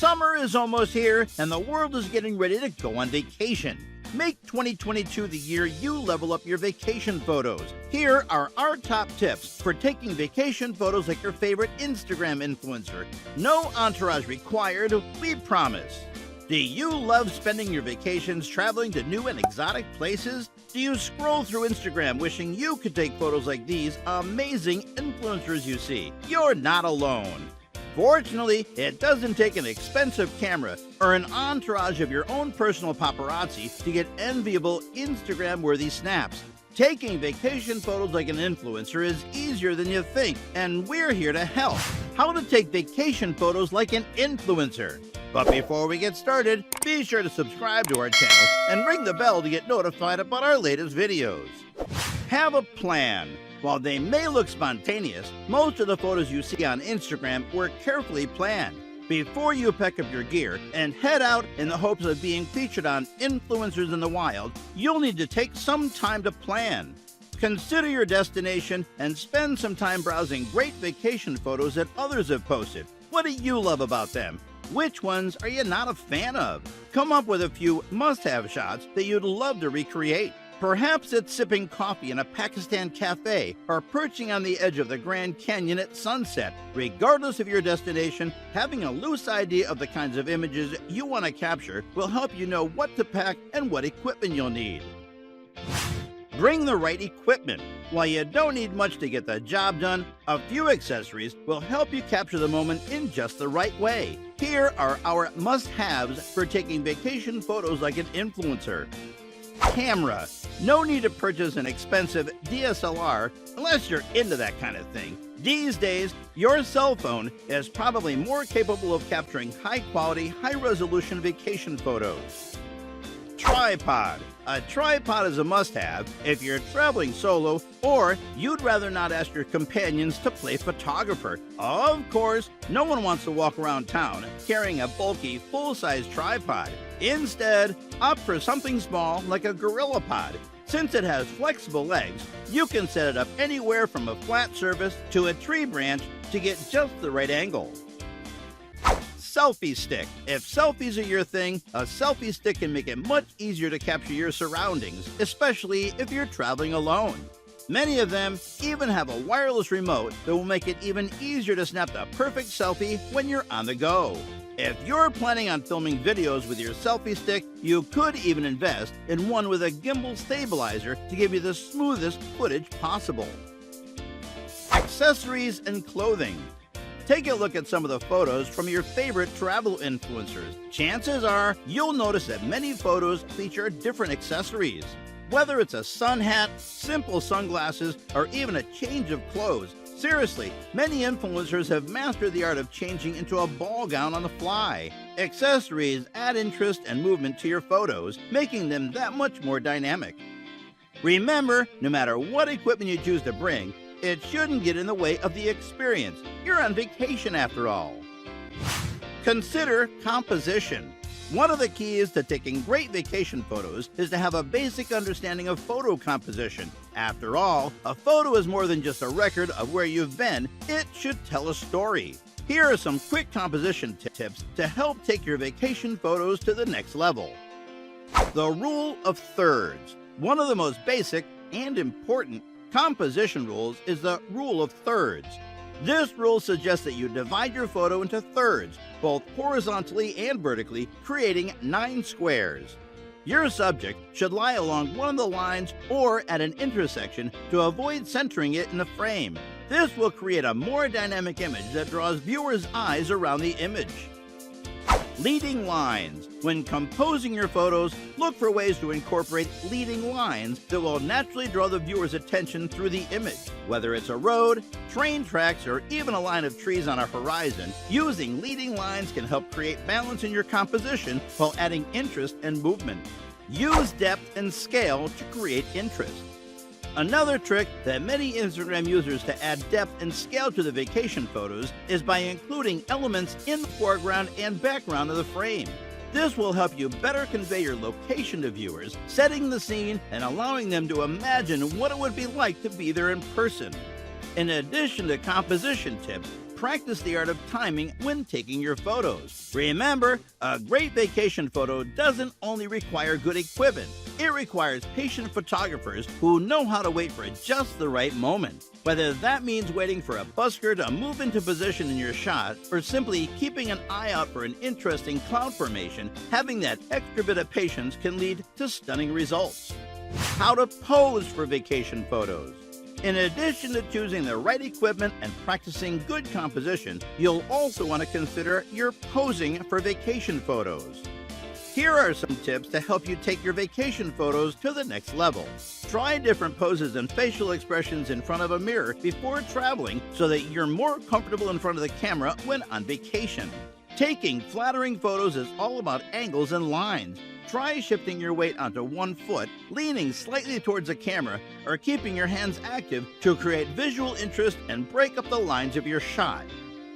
Summer is almost here, and the world is getting ready to go on vacation. Make 2022 the year you level up your vacation photos. Here are our top tips for taking vacation photos like your favorite Instagram influencer. No entourage required, we promise. Do you love spending your vacations traveling to new and exotic places? Do you scroll through Instagram wishing you could take photos like these amazing influencers you see? You're not alone. Fortunately, it doesn't take an expensive camera or an entourage of your own personal paparazzi to get enviable Instagram-worthy snaps. Taking vacation photos like an influencer is easier than you think, and we're here to help. How to take vacation photos like an influencer. But before we get started, be sure to subscribe to our channel and ring the bell to get notified about our latest videos. Have a plan. While they may look spontaneous, most of the photos you see on Instagram were carefully planned. Before you pack up your gear and head out in the hopes of being featured on Influencers in the Wild, you'll need to take some time to plan. Consider your destination and spend some time browsing great vacation photos that others have posted. What do you love about them? Which ones are you not a fan of? Come up with a few must-have shots that you'd love to recreate. Perhaps it's sipping coffee in a Pakistan cafe or perching on the edge of the Grand Canyon at sunset. Regardless of your destination, having a loose idea of the kinds of images you want to capture will help you know what to pack and what equipment you'll need. Bring the right equipment. While you don't need much to get the job done, a few accessories will help you capture the moment in just the right way. Here are our must-haves for taking vacation photos like an influencer. Camera. No need to purchase an expensive DSLR unless you're into that kind of thing. These days, your cell phone is probably more capable of capturing high-quality, high-resolution vacation photos. Tripod. A tripod is a must-have if you're traveling solo or you'd rather not ask your companions to play photographer. Of course, no one wants to walk around town carrying a bulky, full-size tripod. Instead, opt for something small like a GorillaPod. Since it has flexible legs, you can set it up anywhere from a flat surface to a tree branch to get just the right angle. Selfie Stick. If selfies are your thing, a selfie stick can make it much easier to capture your surroundings, especially if you're traveling alone. Many of them even have a wireless remote that will make it even easier to snap the perfect selfie when you're on the go. If you're planning on filming videos with your selfie stick, you could even invest in one with a gimbal stabilizer to give you the smoothest footage possible. Accessories and clothing. Take a look at some of the photos from your favorite travel influencers. Chances are you'll notice that many photos feature different accessories. Whether it's a sun hat, simple sunglasses, or even a change of clothes, seriously, many influencers have mastered the art of changing into a ball gown on the fly. Accessories add interest and movement to your photos, making them that much more dynamic. Remember, no matter what equipment you choose to bring, it shouldn't get in the way of the experience. You're on vacation after all. Consider composition. One of the keys to taking great vacation photos is to have a basic understanding of photo composition. After all, a photo is more than just a record of where you've been. It should tell a story. Here are some quick composition tips to help take your vacation photos to the next level. The rule of thirds. One of the most basic and important composition rules is the rule of thirds. This rule suggests that you divide your photo into thirds, both horizontally and vertically, creating 9 squares. Your subject should lie along one of the lines or at an intersection to avoid centering it in the frame. This will create a more dynamic image that draws viewers' eyes around the image. Leading lines. When composing your photos, look for ways to incorporate leading lines that will naturally draw the viewer's attention through the image. Whether it's a road, train tracks, or even a line of trees on a horizon, using leading lines can help create balance in your composition while adding interest and movement. Use depth and scale to create interest. Another trick that many Instagram users to add depth and scale to the vacation photos is by including elements in the foreground and background of the frame. This will help you better convey your location to viewers, setting the scene and allowing them to imagine what it would be like to be there in person. In addition to composition tips, practice the art of timing when taking your photos. Remember, a great vacation photo doesn't only require good equipment, it requires patient photographers who know how to wait for just the right moment. Whether that means waiting for a busker to move into position in your shot, or simply keeping an eye out for an interesting cloud formation, having that extra bit of patience can lead to stunning results. How to pose for vacation photos. In addition to choosing the right equipment and practicing good composition, you'll also want to consider your posing for vacation photos. Here are some tips to help you take your vacation photos to the next level. Try different poses and facial expressions in front of a mirror before traveling so that you're more comfortable in front of the camera when on vacation. Taking flattering photos is all about angles and lines. Try shifting your weight onto one foot, leaning slightly towards the camera, or keeping your hands active to create visual interest and break up the lines of your shot.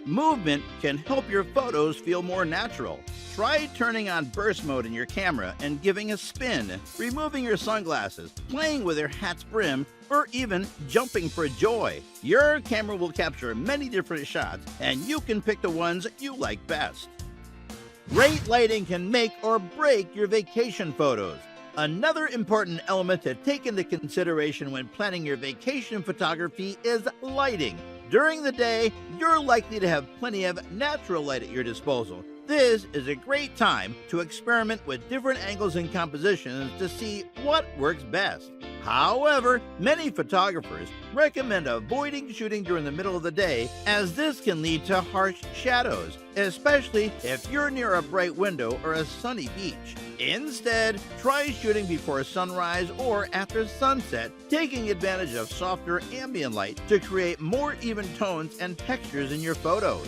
Movement can help your photos feel more natural. Try turning on burst mode in your camera and giving a spin, removing your sunglasses, playing with your hat's brim, or even jumping for joy. Your camera will capture many different shots, and you can pick the ones you like best. Great lighting can make or break your vacation photos. Another important element to take into consideration when planning your vacation photography is lighting. During the day, you're likely to have plenty of natural light at your disposal. This is a great time to experiment with different angles and compositions to see what works best. However, many photographers recommend avoiding shooting during the middle of the day, as this can lead to harsh shadows, especially if you're near a bright window or a sunny beach. Instead, try shooting before sunrise or after sunset, taking advantage of softer ambient light to create more even tones and textures in your photos.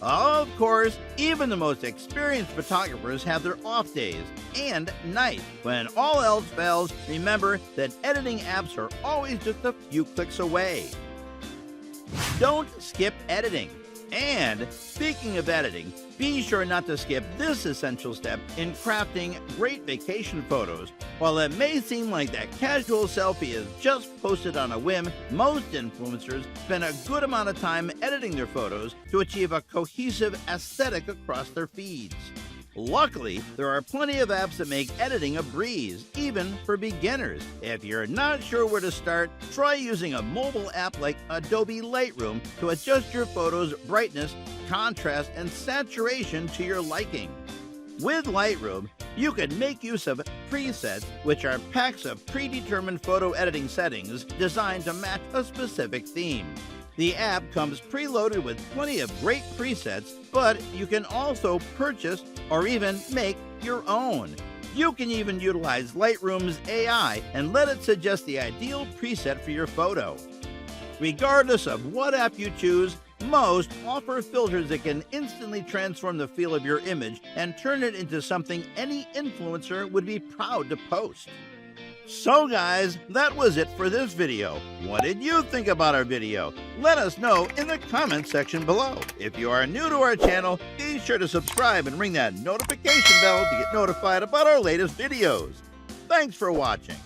Of course, even the most experienced photographers have their off days and nights. When all else fails, remember that editing apps are always just a few clicks away. Don't skip editing. And speaking of editing, be sure not to skip this essential step in crafting great vacation photos. While it may seem like that casual selfie is just posted on a whim, most influencers spend a good amount of time editing their photos to achieve a cohesive aesthetic across their feeds. Luckily, there are plenty of apps that make editing a breeze, even for beginners. If you're not sure where to start, try using a mobile app like Adobe Lightroom to adjust your photos' brightness, contrast, and saturation to your liking. With Lightroom, you can make use of presets, which are packs of predetermined photo editing settings designed to match a specific theme. The app comes preloaded with plenty of great presets, but you can also purchase or even make your own. You can even utilize Lightroom's AI and let it suggest the ideal preset for your photo. Regardless of what app you choose, most offer filters that can instantly transform the feel of your image and turn it into something any influencer would be proud to post. So guys, that was it for this video. What did you think about our video? Let us know in the comment section below. If you are new to our channel, be sure to subscribe and ring that notification bell to get notified about our latest videos. Thanks for watching.